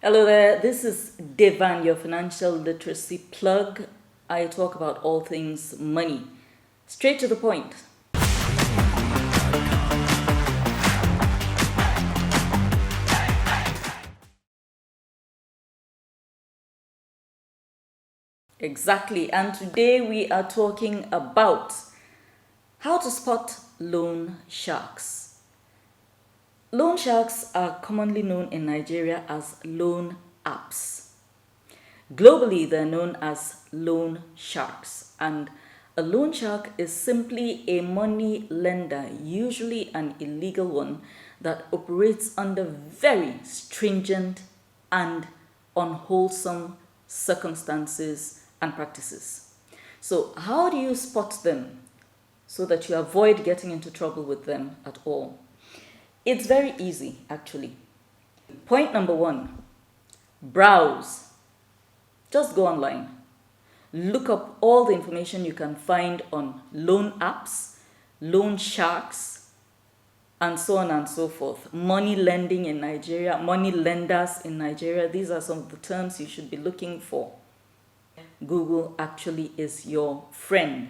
Hello there, this is Devan, your financial literacy plug. I talk about all things money. Straight to the point. Exactly, and today we are talking about how to spot loan sharks. Loan sharks are commonly known in Nigeria as loan apps. Globally, they're known as loan sharks, and a loan shark is simply a money lender, usually an illegal one, that operates under very stringent and unwholesome circumstances and practices. So, how do you spot them so that you avoid getting into trouble with them at all? It's very easy, actually. Point number one, browse. Just go online. Look up all the information you can find on loan apps, loan sharks, and so on and so forth. Money lending in Nigeria, money lenders in Nigeria. These are some of the terms you should be looking for. Google actually is your friend.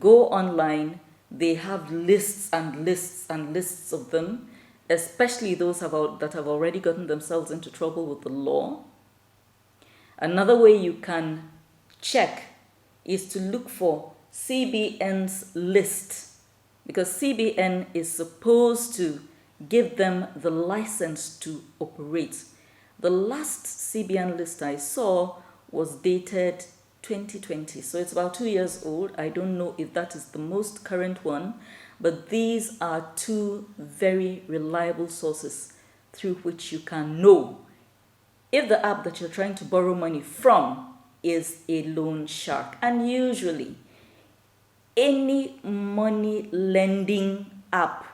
Go online. They have lists and lists and lists of them, especially those that have already gotten themselves into trouble with the law. Another way you can check is to look for CBN's list, because CBN is supposed to give them the license to operate. The last CBN list I saw was dated 2020, so it's about 2 years old. I don't know if that is the most current one, but these are two very reliable sources through which you can know if the app that you're trying to borrow money from is a loan shark. And usually, any money lending app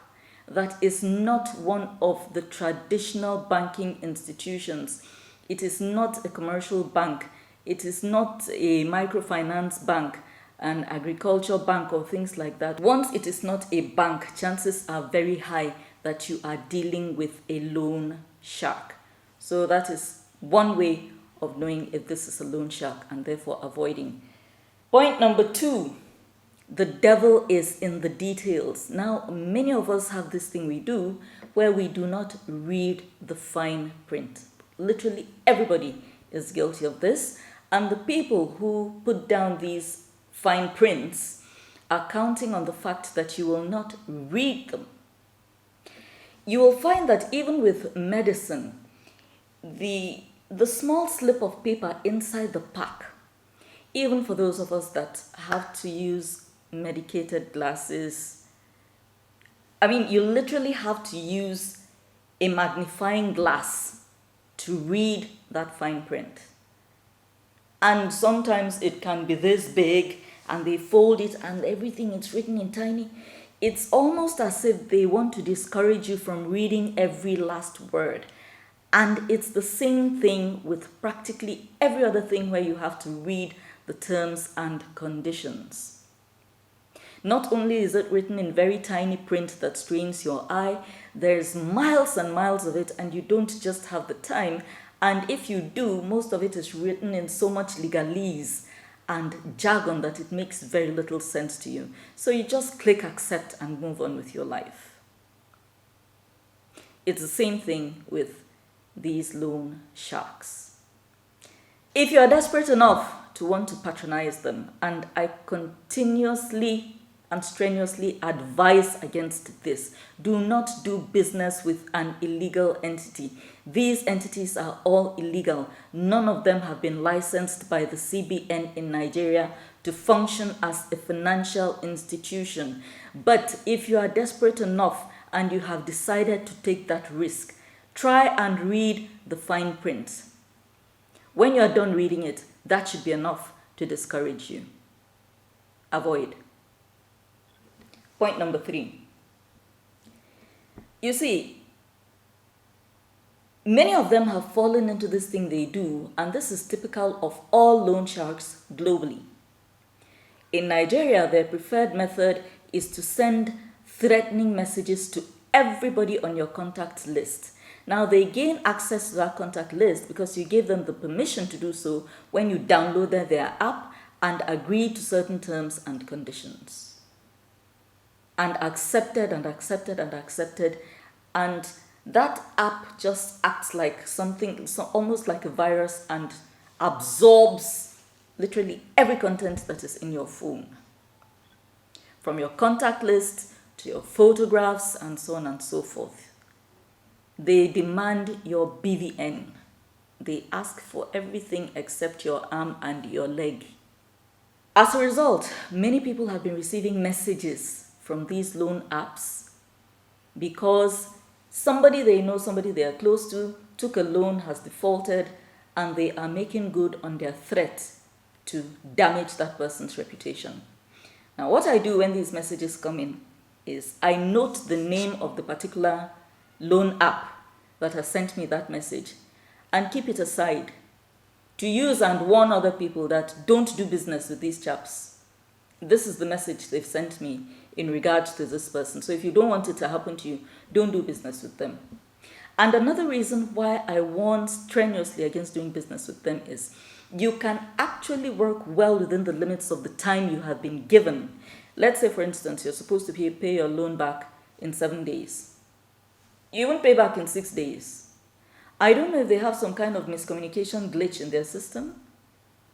that is not one of the traditional banking institutions, it is not a commercial bank, it is not a microfinance bank, an agricultural bank, or things like that. Once it is not a bank, chances are very high that you are dealing with a loan shark. So that is one way of knowing if this is a loan shark and therefore avoiding. Point number two, the devil is in the details. Now, many of us have this thing we do where we do not read the fine print. Literally everybody is guilty of this, and the people who put down these fine prints are counting on the fact that you will not read them. You will find that even with medicine, the small slip of paper inside the pack, even for those of us that have to use medicated glasses, you literally have to use a magnifying glass to read that fine print. And sometimes it can be this big, and they fold it and everything is written in tiny. It's almost as if they want to discourage you from reading every last word. And it's the same thing with practically every other thing where you have to read the terms and conditions. Not only is it written in very tiny print that strains your eye, there's miles and miles of it, and you don't just have the time. And if you do, most of it is written in so much legalese and jargon that it makes very little sense to you. So you just click accept and move on with your life. It's the same thing with these loan sharks. If you are desperate enough to want to patronize them, and I continuously and strenuously advise against this, do not do business with an illegal entity. These entities are all illegal. None of them have been licensed by the CBN in Nigeria to function as a financial institution. But if you are desperate enough and you have decided to take that risk, try and read the fine print. When you are done reading it, that should be enough to discourage you. Avoid. Point number three. You see, many of them have fallen into this thing they do, and this is typical of all loan sharks globally. In Nigeria, their preferred method is to send threatening messages to everybody on your contact list. Now they gain access to that contact list because you gave them the permission to do so when you downloaded their app and agreed to certain terms and conditions. And accepted and accepted and accepted. And that app just acts like something, so almost like a virus, and absorbs literally every content that is in your phone. From your contact list to your photographs and so on and so forth. They demand your BVN. They ask for everything except your arm and your leg. As a result, many people have been receiving messages from these loan apps because somebody they know, somebody they are close to, took a loan, has defaulted, and they are making good on their threat to damage that person's reputation. Now, what I do when these messages come in is I note the name of the particular loan app that has sent me that message and keep it aside to use and warn other people that don't do business with these chaps. This is the message they've sent me in regards to this person. So if you don't want it to happen to you, don't do business with them. And another reason why I warn strenuously against doing business with them is you can actually work well within the limits of the time you have been given. Let's say, for instance, you're supposed to pay your loan back in 7 days. You won't pay back in 6 days. I don't know if they have some kind of miscommunication glitch in their system.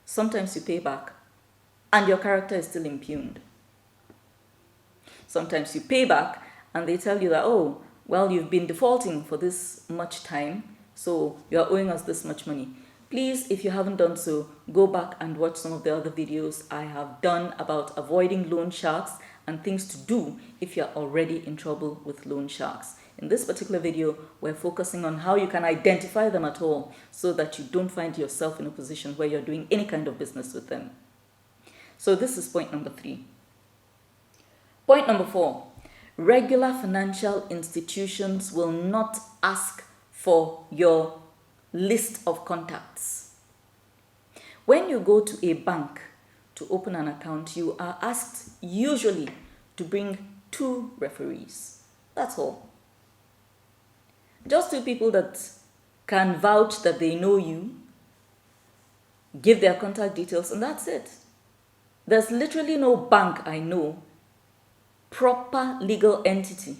Sometimes you pay back and your character is still impugned. Sometimes you pay back and they tell you that, oh, well, you've been defaulting for this much time, so you're owing us this much money. Please, if you haven't done so, go back and watch some of the other videos I have done about avoiding loan sharks and things to do if you're already in trouble with loan sharks. In this particular video, we're focusing on how you can identify them at all so that you don't find yourself in a position where you're doing any kind of business with them. So this is point number 3. Point number 4, regular financial institutions will not ask for your list of contacts. When you go to a bank to open an account, you are asked usually to bring 2 referees. That's all. Just 2 people that can vouch that they know you, give their contact details, and that's it. There's literally no bank I know, proper legal entity,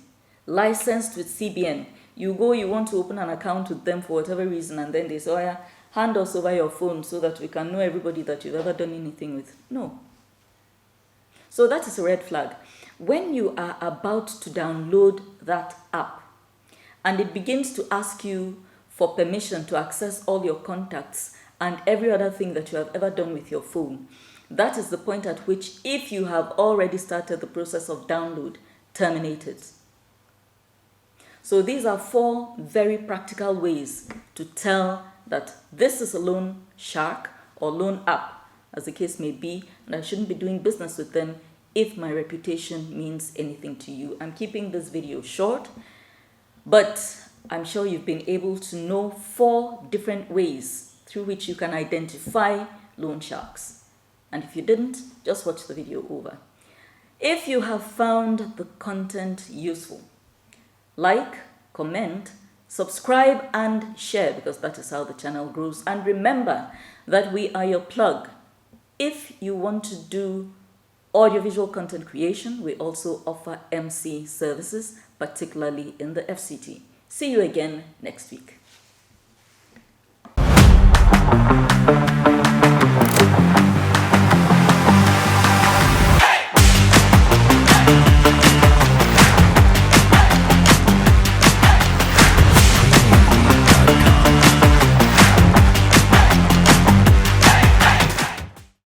licensed with CBN. You go, you want to open an account with them for whatever reason, and then they say, oh yeah, hand us over your phone so that we can know everybody that you've ever done anything with. No. So that is a red flag. When you are about to download that app and it begins to ask you for permission to access all your contacts and every other thing that you have ever done with your phone, that is the point at which, if you have already started the process of download, terminate it. So these are 4 very practical ways to tell that this is a loan shark or loan app, as the case may be, and I shouldn't be doing business with them if my reputation means anything to you. I'm keeping this video short, but I'm sure you've been able to know 4 different ways through which you can identify loan sharks. And if you didn't, just watch the video over. If you have found the content useful, like, comment, subscribe and share, because that is how the channel grows. And remember that we are your plug. If you want to do audiovisual content creation, we also offer MC services, particularly in the FCT. See you again next week.